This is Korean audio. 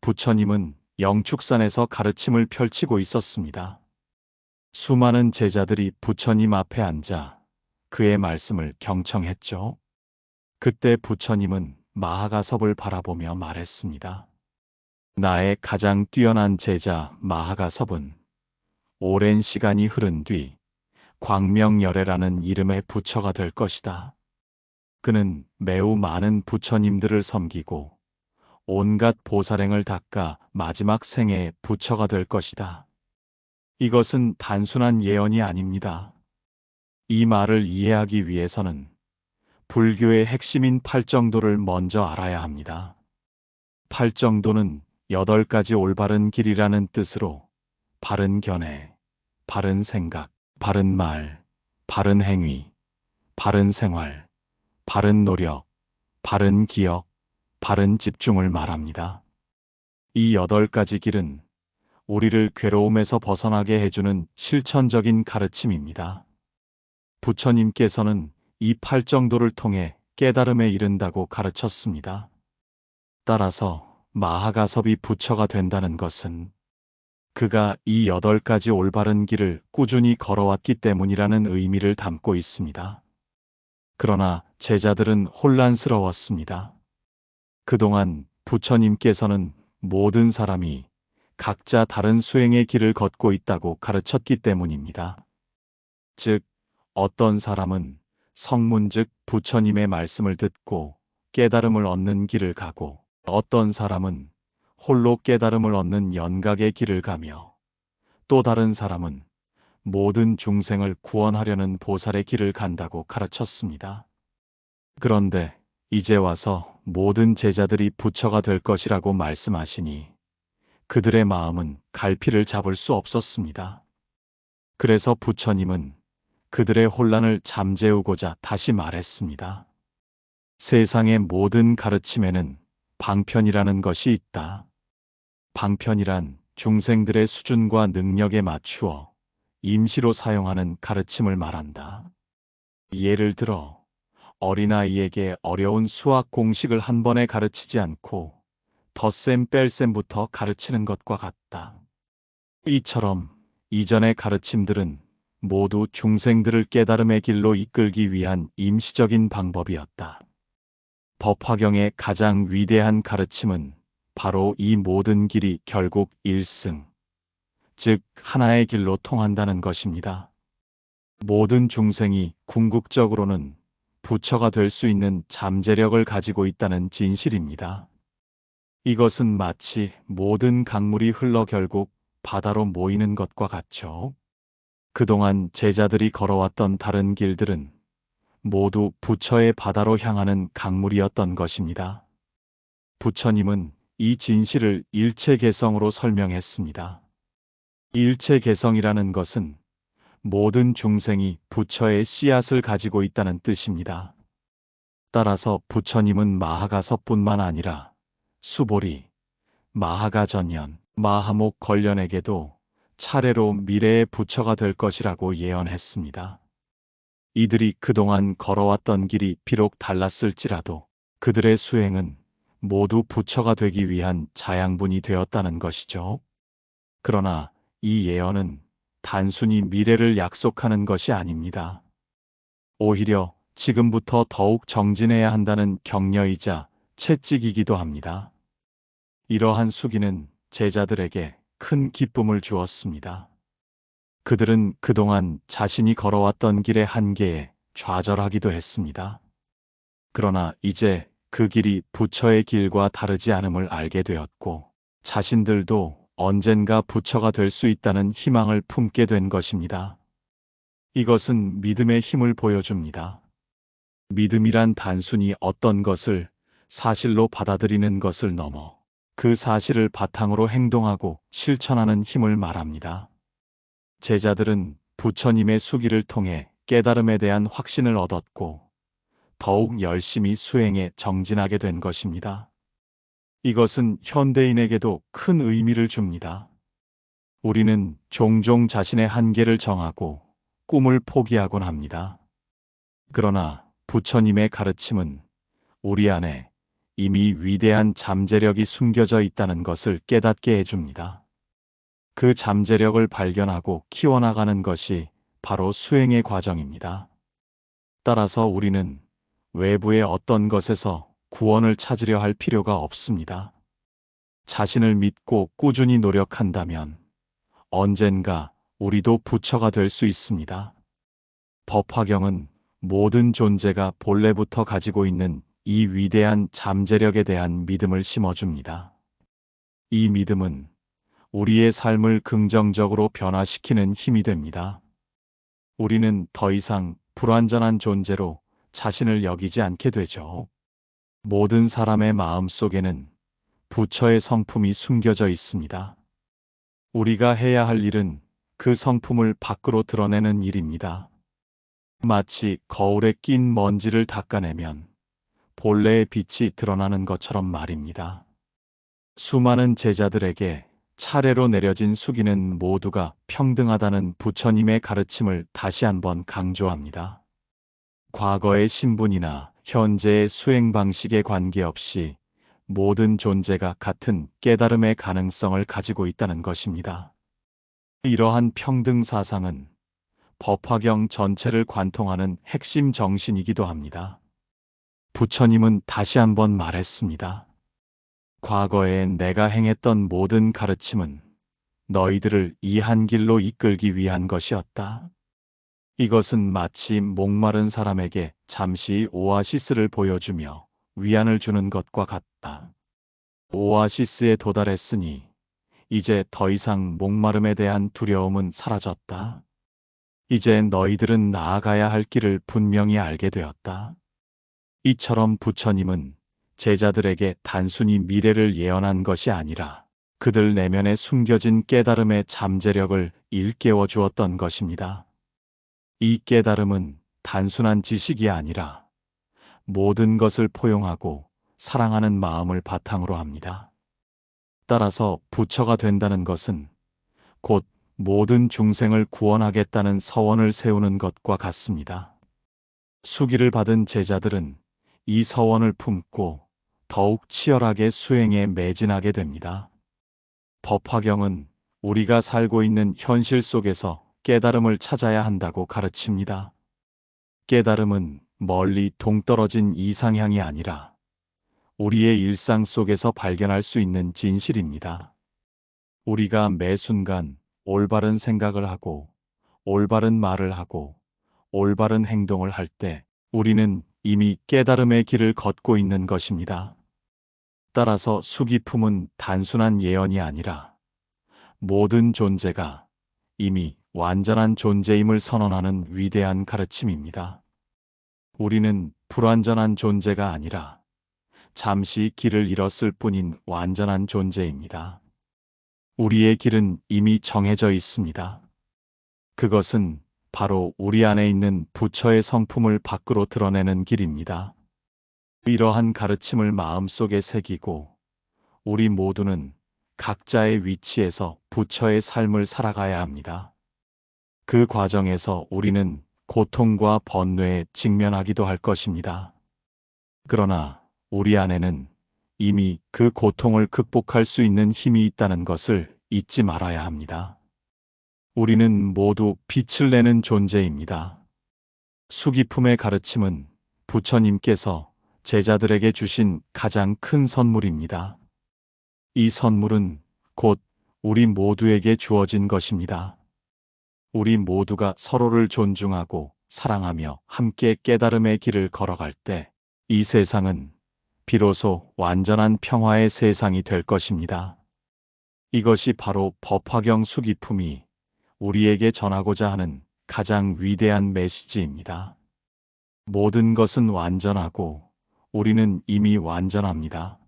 부처님은 영축산에서 가르침을 펼치고 있었습니다. 수많은 제자들이 부처님 앞에 앉아 그의 말씀을 경청했죠. 그때 부처님은 마하가섭을 바라보며 말했습니다. 나의 가장 뛰어난 제자 마하가섭은 오랜 시간이 흐른 뒤 광명열애라는 이름의 부처가 될 것이다. 그는 매우 많은 부처님들을 섬기고 온갖 보살행을 닦아 마지막 생애의 부처가 될 것이다. 이것은 단순한 예언이 아닙니다. 이 말을 이해하기 위해서는 불교의 핵심인 팔정도를 먼저 알아야 합니다. 팔정도는 8가지 올바른 길이라는 뜻으로 바른 견해, 바른 생각, 바른 말, 바른 행위, 바른 생활, 바른 노력, 바른 기억, 바른 집중을 말합니다. 이 8가지 길은 우리를 괴로움에서 벗어나게 해주는 실천적인 가르침입니다. 부처님께서는 이 팔정도를 통해 깨달음에 이른다고 가르쳤습니다. 따라서 마하가섭이 부처가 된다는 것은 그가 이 8가지 올바른 길을 꾸준히 걸어왔기 때문이라는 의미를 담고 있습니다. 그러나 제자들은 혼란스러웠습니다. 그동안 부처님께서는 모든 사람이 각자 다른 수행의 길을 걷고 있다고 가르쳤기 때문입니다. 즉, 어떤 사람은 성문 즉 부처님의 말씀을 듣고 깨달음을 얻는 길을 가고 어떤 사람은 홀로 깨달음을 얻는 연각의 길을 가며 또 다른 사람은 모든 중생을 구원하려는 보살의 길을 간다고 가르쳤습니다. 그런데 이제 와서 모든 제자들이 부처가 될 것이라고 말씀하시니 그들의 마음은 갈피를 잡을 수 없었습니다. 그래서 부처님은 그들의 혼란을 잠재우고자 다시 말했습니다. 세상의 모든 가르침에는 방편이라는 것이 있다. 방편이란 중생들의 수준과 능력에 맞추어 임시로 사용하는 가르침을 말한다. 예를 들어 어린아이에게 어려운 수학 공식을 한 번에 가르치지 않고 덧셈 뺄셈부터 가르치는 것과 같다. 이처럼 이전의 가르침들은 모두 중생들을 깨달음의 길로 이끌기 위한 임시적인 방법이었다. 법화경의 가장 위대한 가르침은 바로 이 모든 길이 결국 일승, 즉 하나의 길로 통한다는 것입니다. 모든 중생이 궁극적으로는 부처가 될 수 있는 잠재력을 가지고 있다는 진실입니다. 이것은 마치 모든 강물이 흘러 결국 바다로 모이는 것과 같죠. 그동안 제자들이 걸어왔던 다른 길들은 모두 부처의 바다로 향하는 강물이었던 것입니다. 부처님은 이 진실을 일체개성으로 설명했습니다. 일체개성이라는 것은 모든 중생이 부처의 씨앗을 가지고 있다는 뜻입니다. 따라서 부처님은 마하가섭뿐만 아니라 수보리, 마하가전년, 마하목 걸련에게도 차례로 미래의 부처가 될 것이라고 예언했습니다. 이들이 그동안 걸어왔던 길이 비록 달랐을지라도 그들의 수행은 모두 부처가 되기 위한 자양분이 되었다는 것이죠. 그러나 이 예언은 단순히 미래를 약속하는 것이 아닙니다. 오히려 지금부터 더욱 정진해야 한다는 격려이자 채찍이기도 합니다. 이러한 수기는 제자들에게 큰 기쁨을 주었습니다. 그들은 그동안 자신이 걸어왔던 길의 한계에 좌절하기도 했습니다. 그러나 이제 그 길이 부처의 길과 다르지 않음을 알게 되었고 자신들도 언젠가 부처가 될 수 있다는 희망을 품게 된 것입니다. 이것은 믿음의 힘을 보여줍니다. 믿음이란 단순히 어떤 것을 사실로 받아들이는 것을 넘어 그 사실을 바탕으로 행동하고 실천하는 힘을 말합니다. 제자들은 부처님의 수기를 통해 깨달음에 대한 확신을 얻었고 더욱 열심히 수행에 정진하게 된 것입니다. 이것은 현대인에게도 큰 의미를 줍니다. 우리는 종종 자신의 한계를 정하고 꿈을 포기하곤 합니다. 그러나 부처님의 가르침은 우리 안에 이미 위대한 잠재력이 숨겨져 있다는 것을 깨닫게 해줍니다. 그 잠재력을 발견하고 키워나가는 것이 바로 수행의 과정입니다. 따라서 우리는 외부의 어떤 것에서 구원을 찾으려 할 필요가 없습니다. 자신을 믿고 꾸준히 노력한다면 언젠가 우리도 부처가 될 수 있습니다. 법화경은 모든 존재가 본래부터 가지고 있는 이 위대한 잠재력에 대한 믿음을 심어줍니다. 이 믿음은 우리의 삶을 긍정적으로 변화시키는 힘이 됩니다. 우리는 더 이상 불완전한 존재로 자신을 여기지 않게 되죠. 모든 사람의 마음 속에는 부처의 성품이 숨겨져 있습니다. 우리가 해야 할 일은 그 성품을 밖으로 드러내는 일입니다. 마치 거울에 낀 먼지를 닦아내면 본래의 빛이 드러나는 것처럼 말입니다. 수많은 제자들에게 차례로 내려진 수기는 모두가 평등하다는 부처님의 가르침을 다시 한번 강조합니다. 과거의 신분이나 현재의 수행 방식에 관계없이 모든 존재가 같은 깨달음의 가능성을 가지고 있다는 것입니다. 이러한 평등 사상은 법화경 전체를 관통하는 핵심 정신이기도 합니다. 부처님은 다시 한번 말했습니다. 과거에 내가 행했던 모든 가르침은 너희들을 이 한 길로 이끌기 위한 것이었다. 이것은 마치 목마른 사람에게 잠시 오아시스를 보여주며 위안을 주는 것과 같다. 오아시스에 도달했으니 이제 더 이상 목마름에 대한 두려움은 사라졌다. 이제 너희들은 나아가야 할 길을 분명히 알게 되었다. 이처럼 부처님은 제자들에게 단순히 미래를 예언한 것이 아니라 그들 내면에 숨겨진 깨달음의 잠재력을 일깨워 주었던 것입니다. 이 깨달음은 단순한 지식이 아니라 모든 것을 포용하고 사랑하는 마음을 바탕으로 합니다. 따라서 부처가 된다는 것은 곧 모든 중생을 구원하겠다는 서원을 세우는 것과 같습니다. 수기를 받은 제자들은 이 서원을 품고 더욱 치열하게 수행에 매진하게 됩니다. 법화경은 우리가 살고 있는 현실 속에서 깨달음을 찾아야 한다고 가르칩니다. 깨달음은 멀리 동떨어진 이상향이 아니라 우리의 일상 속에서 발견할 수 있는 진실입니다. 우리가 매 순간 올바른 생각을 하고 올바른 말을 하고 올바른 행동을 할 때 우리는 이미 깨달음의 길을 걷고 있는 것입니다. 따라서 수기품은 단순한 예언이 아니라 모든 존재가 이미 완전한 존재임을 선언하는 위대한 가르침입니다. 우리는 불완전한 존재가 아니라 잠시 길을 잃었을 뿐인 완전한 존재입니다. 우리의 길은 이미 정해져 있습니다. 그것은 바로 우리 안에 있는 부처의 성품을 밖으로 드러내는 길입니다. 이러한 가르침을 마음속에 새기고 우리 모두는 각자의 위치에서 부처의 삶을 살아가야 합니다. 그 과정에서 우리는 고통과 번뇌에 직면하기도 할 것입니다. 그러나 우리 안에는 이미 그 고통을 극복할 수 있는 힘이 있다는 것을 잊지 말아야 합니다. 우리는 모두 빛을 내는 존재입니다. 수기품의 가르침은 부처님께서 제자들에게 주신 가장 큰 선물입니다. 이 선물은 곧 우리 모두에게 주어진 것입니다. 우리 모두가 서로를 존중하고 사랑하며 함께 깨달음의 길을 걸어갈 때 이 세상은 비로소 완전한 평화의 세상이 될 것입니다. 이것이 바로 법화경 수기품이 우리에게 전하고자 하는 가장 위대한 메시지입니다. 모든 것은 완전하고 우리는 이미 완전합니다.